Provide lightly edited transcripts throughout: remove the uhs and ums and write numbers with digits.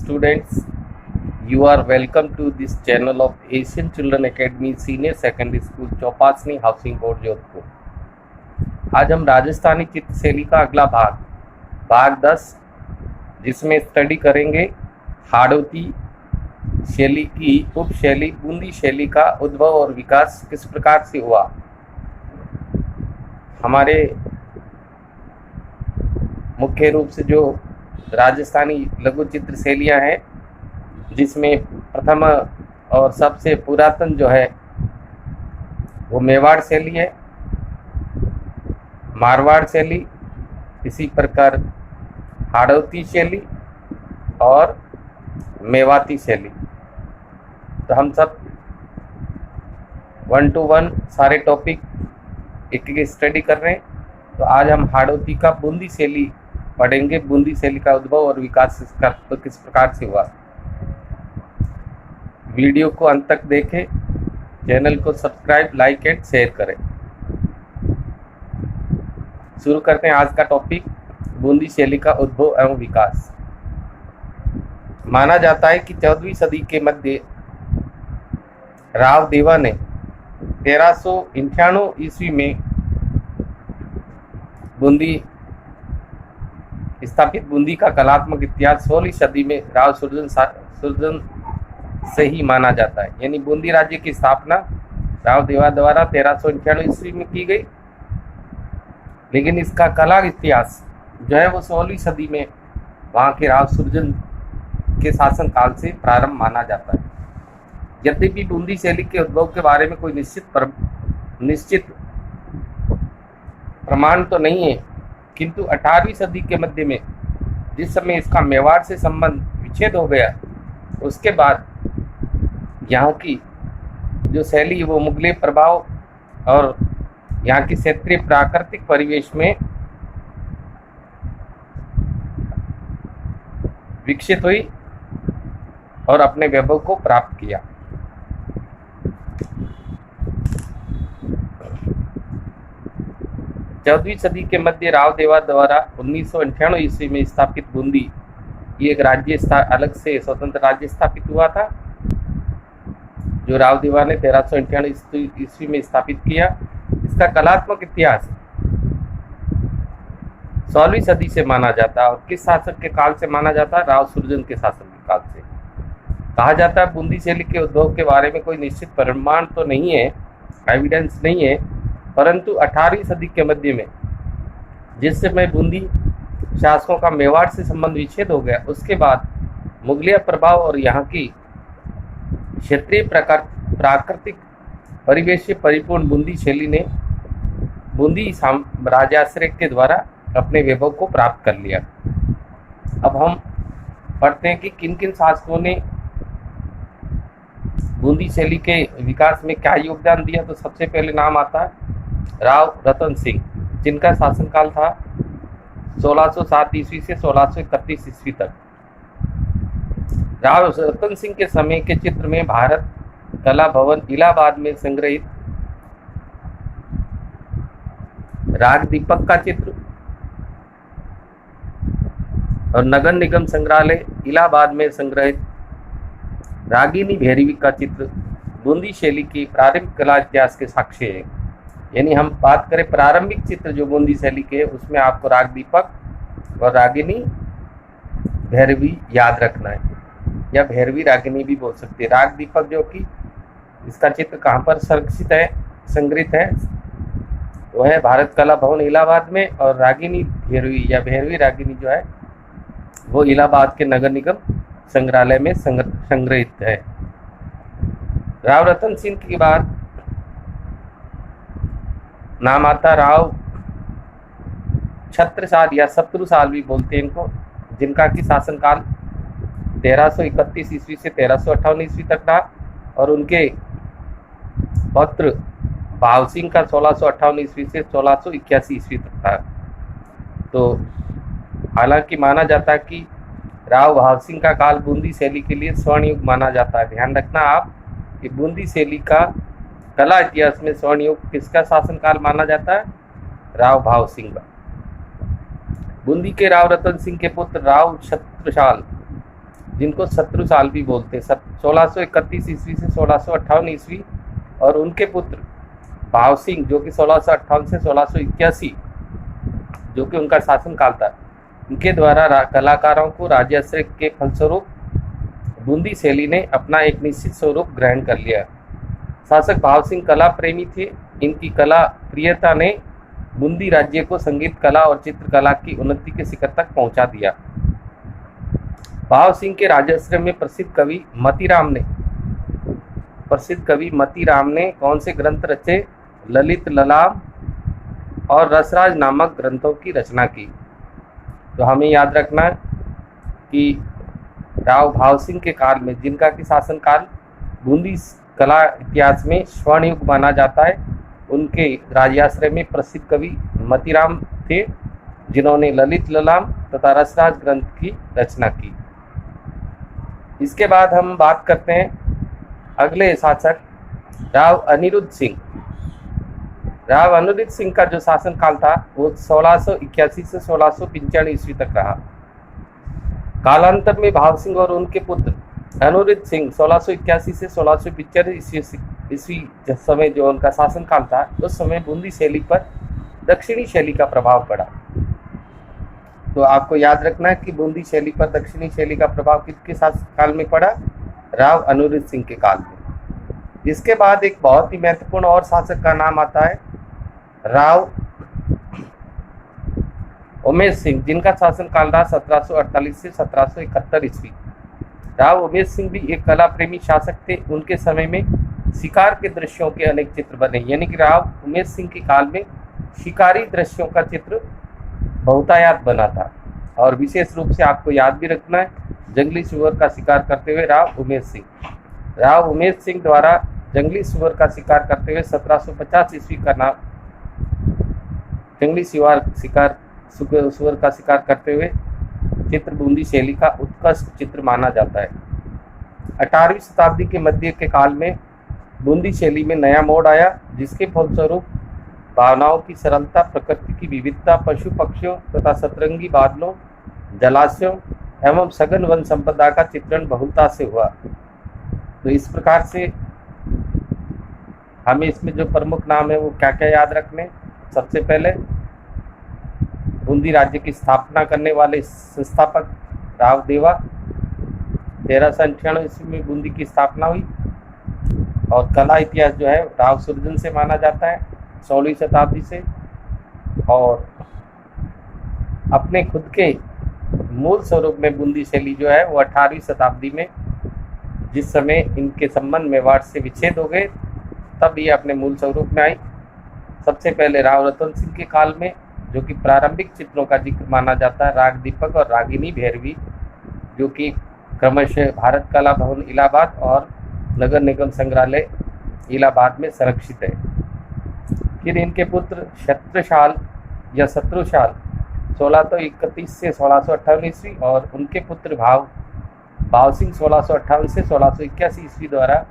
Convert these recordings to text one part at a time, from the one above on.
students, you are welcome to this channel of Asian Children Academy Senior Secondary School Chopasni housing board Jodhpur. आज हम राजस्थानी चित्रशैली का अगला भाग 10 जिसमें स्टडी करेंगे हाड़ौती शैली की उपशैली बूंदी शैली का उद्भव और विकास किस प्रकार से हुआ। हमारे मुख्य रूप से जो राजस्थानी लघु चित्र शैलियाँ हैं जिसमें प्रथम और सबसे पुरातन जो है वो मेवाड़ शैली है, मारवाड़ शैली, इसी प्रकार हाड़ौती शैली और मेवाती शैली। तो हम सब 1 to 1 सारे टॉपिक एक स्टडी कर रहे हैं। तो आज हम हाड़ौती का बूंदी शैली पढ़ेंगे। बूंदी शैली का उद्भव और विकास किस प्रकार से हुआ। वीडियो को अंत तक देखें, चैनल को सब्सक्राइब, लाइक एंड शेयर करें। शुरू करते हैं आज का टॉपिक, बूंदी शैली का उद्भव एवं विकास। माना जाता है कि 14वीं सदी के मध्य राव देवा ने 1398 ईस्वी में बूंदी स्थापित बूंदी का कलात्मक इतिहास 16वीं सदी में राव सुरजन से ही माना जाता है। यानी बूंदी राज्य की स्थापना राव देवा द्वारा 1398 ईस्वी में की गई, लेकिन इसका कला इतिहास जो है वो 16वीं सदी में वहाँ के राव सुरजन के शासन काल से प्रारंभ माना जाता है। यद्यपि बूंदी शैली के उद्भव के बारे में कोई निश्चित प्रमाण तो नहीं है, किंतु 18वीं सदी के मध्य में जिस समय इसका मेवाड़ से संबंध विच्छेद हो गया, उसके बाद यहाँ की जो शैली वो मुगले प्रभाव और यहाँ की क्षेत्रीय प्राकृतिक परिवेश में विकसित हुई और अपने वैभव को प्राप्त किया। चौदहवीं सदी के मध्य राव देवा द्वारा 1998 ईस्वी में स्थापित बूंदी ये एक राज्य अलग से स्वतंत्र राज्य स्थापित हुआ था, जो राव देवा ने 1398 ईस्वी में स्थापित किया। इसका कलात्मक इतिहास 16वीं सदी से माना जाता है और किस शासक के काल से माना जाता है? राव सुरजन के शासन के काल से। कहा जाता है बूंदी शैली के उद्भव के बारे में कोई निश्चित प्रमाण तो नहीं है, एविडेंस नहीं है, परंतु 18वीं सदी के मध्य में जिस समय बूंदी शासकों का मेवाड़ से संबंध विच्छेद हो गया, उसके बाद मुगलिया प्रभाव और यहाँ की क्षेत्रीय प्राकृतिक परिवेश से परिपूर्ण बूंदी शैली ने बूंदी राजाश्रय के द्वारा अपने वैभव को प्राप्त कर लिया। अब हम पढ़ते हैं कि किन किन शासकों ने बूंदी शैली के विकास में क्या योगदान दिया। तो सबसे पहले नाम आता है राव रतन सिंह, जिनका शासनकाल था 1607 ईस्वी से 1631 ईस्वी तक। राव रतन सिंह के समय के चित्र में भारत कला भवन इलाहाबाद में संग्रहित राग दीपक का चित्र और नगर निगम संग्रहालय इलाहाबाद में संग्रहित रागिनी भैरवी का चित्र बूंदी शैली की प्रारंभिक कला इतिहास के साक्ष्य है। यानी हम बात करें प्रारंभिक चित्र जो बूंदी शैली के, उसमें आपको राग दीपक और रागिनी भैरवी याद रखना है, या भैरवी रागिनी भी बोल सकते हैं। राग दीपक जो कि इसका चित्र कहाँ पर संग्रहित है, वो है भारत कला भवन इलाहाबाद में, और रागिनी भैरवी या भैरवी रागिनी जो है वो इलाहाबाद के नगर निगम संग्रहालय में संग्रहित है। राव रतन सिंह के बाद नाम आता राव छत्रसाल या शत्रुसाल भी बोलते हैं इनको, जिनका की शासनकाल 1331 ईस्वी से 1358 ईस्वी तक रहा, और उनके पौत्र भाव सिंह का 1658 ईस्वी से 1681 ईस्वी तक था। तो हालांकि माना जाता है कि राव भाव सिंह का काल बूंदी शैली के लिए स्वर्ण युग माना जाता है। ध्यान रखना आप कि बूंदी शैली का कला इतिहास में स्वर्ण युग किसका शासनकाल माना जाता है? राव भाव सिंह का। बूंदी के राव रतन सिंह के पुत्र राव छत्रसाल जिनको शत्रु साल भी बोलते हैं, 1631 ईस्वी से 1658 ईस्वी, और उनके पुत्र भाव सिंह जो कि 1658 से 1681 जो कि उनका शासनकाल था, इनके द्वारा कलाकारों को राज्याश्रय के फलस्वरूप बूंदी शैली ने अपना एक निश्चित स्वरूप ग्रहण कर लिया। शासक भाव सिंह कला प्रेमी थे। इनकी कला प्रियता ने बूंदी राज्य को संगीत कला और चित्रकला की उन्नति के शिखर तक पहुंचा दिया। भाव सिंह के राज्याश्रय में प्रसिद्ध कवि मतीराम ने कौन से ग्रंथ रचे? ललित ललाम और रसराज नामक ग्रंथों की रचना की। तो हमें याद रखना है कि राव भाव सिंह के काल में, जिनका कि शासनकाल बूंदी कला इतिहास में स्वर्ण युग माना जाता है, उनके राज्याश्रय में प्रसिद्ध कवि मतीराम थे, जिन्होंने ललित ललाम तथा रसराज ग्रंथ की रचना की। इसके बाद हम बात करते हैं अगले शासक राव अनिरुद्ध सिंह। राव अनिरुद्ध सिंह का जो शासनकाल था वो 1681 से 1695 ईस्वी तक रहा। कालांतर में भाव सिंह और उनके पुत्र अनिरुद्ध सिंह 1681 से 1695 ईस्वी जिस समय जो उनका शासनकाल था, उस समय बूंदी शैली पर दक्षिणी शैली का प्रभाव पड़ा। तो आपको याद रखना है कि बूंदी शैली पर दक्षिणी शैली का प्रभाव किसके शासनकाल में पड़ा? राव अनिरुद्ध सिंह के काल में। इसके बाद एक बहुत ही महत्वपूर्ण और शासक का नाम आता है राव उमेश सिंह, जिनका शासनकाल रहा 1748 से 1771 ईस्वी। राव उमेश सिंह भी एक कला प्रेमी शासक थे। उनके समय में शिकार के दृश्यों के अनेक चित्र बने, यानी कि राव उमेश सिंह के काल में शिकारी दृश्यों का चित्र बहुतायत बना था। और विशेष रूप से आपको याद भी रखना है, जंगली सुअर का शिकार करते हुए राव उमेश सिंह द्वारा जंगली सुअर का शिकार करते हुए 1750 ईस्वी का नाम जंगली सुअर का शिकार करते हुए चित्र बूंदी शैली का उत्कृष्ट चित्र माना जाता है। 18वीं शताब्दी के मध्य के काल में बूंदी शैली में नया मोड़ आया, जिसके फलस्वरूप भावनाओं की सरलता, प्रकृति की विविधता, पशु पक्षियों तथा सतरंगी बादलों, जलाशयों एवं सघन वन संपदा का चित्रण बहुलता से हुआ। तो इस प्रकार से हमें इसमें जो प्रमुख नाम है वो क्या क्या याद रखने? सबसे पहले बूंदी राज्य की स्थापना करने वाले संस्थापक राव देवा, 1398 ईस्वी में बूंदी की स्थापना हुई। और कला इतिहास जो है राव सुरजन से माना जाता है 16वीं शताब्दी से। और अपने खुद के मूल स्वरूप में बूंदी शैली जो है वो 18वीं शताब्दी में, जिस समय इनके संबंध मेवाड़ से विच्छेद हो गए, तब ये अपने मूल स्वरूप में आई। सबसे पहले राव रतन सिंह के काल में, जो कि प्रारंभिक चित्रों का जिक्र माना जाता है, राग दीपक और रागिनी भैरवी, जो कि क्रमशः भारत कला भवन इलाहाबाद और नगर निगम संग्रहालय इलाहाबाद में संरक्षित है। फिर इनके पुत्र शत्रुशाल 1631 से 1658 ईस्वी और उनके पुत्र भाव सिंह 1658 से 1681 ईस्वी द्वारा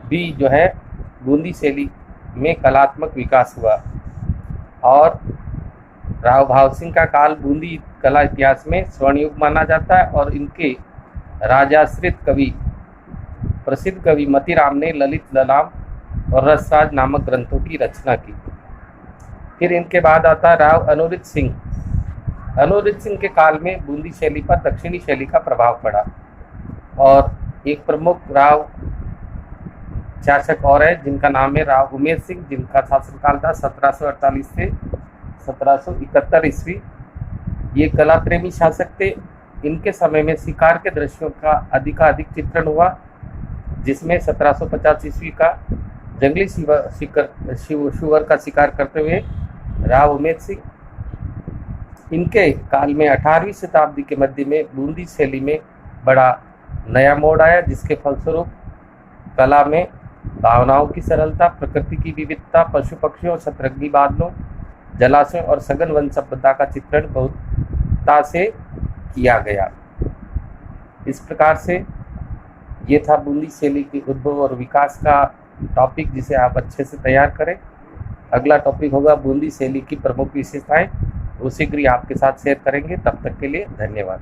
भी जो है बूंदी शैली में कलात्मक विकास हुआ। और राव भाव सिंह का काल बूंदी कला इतिहास में स्वर्ण युग माना जाता है। और इनके राजाश्रित प्रसिद्ध कवि मतीराम ने ललित ललाम और रसराज नामक ग्रंथों की रचना की। फिर इनके बाद आता राव अनिरुद्ध सिंह के काल में बूंदी शैली पर दक्षिणी शैली का प्रभाव पड़ा। और एक प्रमुख राव शासक और है, जिनका नाम है राव उमेश सिंह, जिनका शासनकाल था 1748 से 1771 ईस्वी। ये कला प्रेमी शासक थे। इनके समय में शिकार के दृश्यों का अधिकाधिक चित्रण हुआ, जिसमें 1750 ईस्वी का जंगली सुअर का शिकार करते हुए राव उमेश सिंह। इनके काल में 18वीं शताब्दी के मध्य में बूंदी शैली में बड़ा नया मोड़ आया, जिसके फलस्वरूप कला में भावनाओं की सरलता, प्रकृति की विविधता, पशु पक्षियों, सतरंगी बादलों, जलाशयों और सघन वन संपदा का चित्रण बहुलता से किया गया। इस प्रकार से ये था बूंदी शैली के उद्भव और विकास का टॉपिक, जिसे आप अच्छे से तैयार करें। अगला टॉपिक होगा बूंदी शैली की प्रमुख विशेषताएं, वो शीघ्र ही आपके साथ शेयर करेंगे। तब तक के लिए धन्यवाद।